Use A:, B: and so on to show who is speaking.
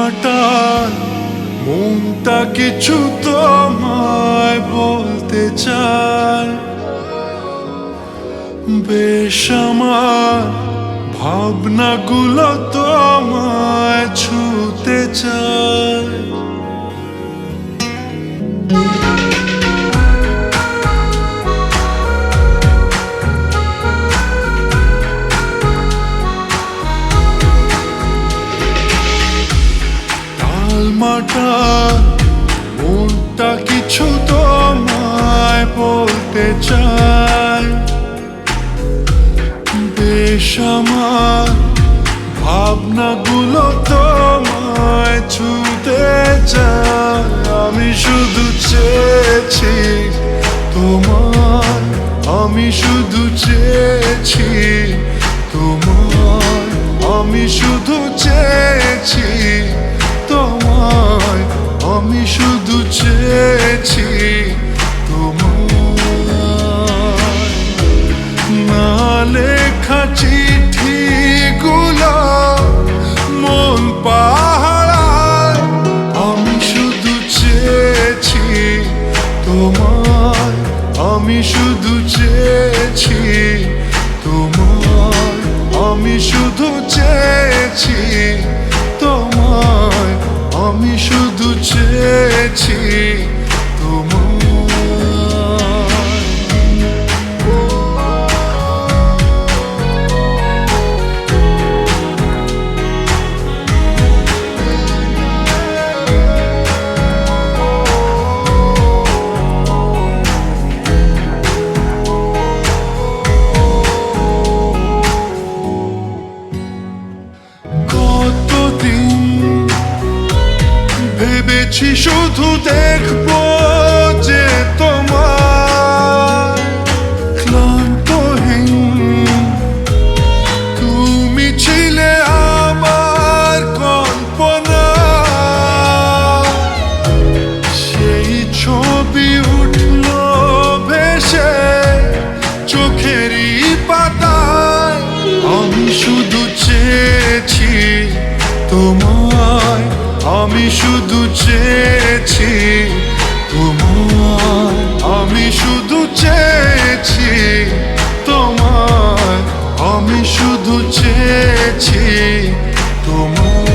A: মাটার মনটা কিছু তোমায় বলতে চায়। বেশ আমার ভাবনাগুলো তোমায় ছুতে চায়। মাটার মনটা কিছু তোমায় বলতে চায়। বেশ আমার ভাবনাগুলো তোমায় ছুতে চায়। আমি শুধু চেয়েছি তোমায়, আমি শুধু চেয়েছি তোমায়, আমি শুধু চেয়েছি তোমায়, আমি শুধু চেয়েছি তোমায়। না লেখা চিঠিগুলো মন পাহারায়, আমি শুধু চেয়েছি তোমায়, আমি শুধু চেয়েছি তোমায়, আমি শুধু চেয়েছি তোমায়, আমি শুধু চেয়েছি তোমায়। ভেবেছি শুধু দেখবো যে তোমার ক্লান্তহীন তুমি ছিলে আমার কল্পনা। সেই ছবি উঠলো ভেসে চোখেরই পাতায়। আমি শুধু চেয়েছি তোমায়, আমি শুধু চেয়েছি তোমায়, আমি শুধু চেয়েছি তোমায়, আমি শুধু চেয়েছি তোমায়।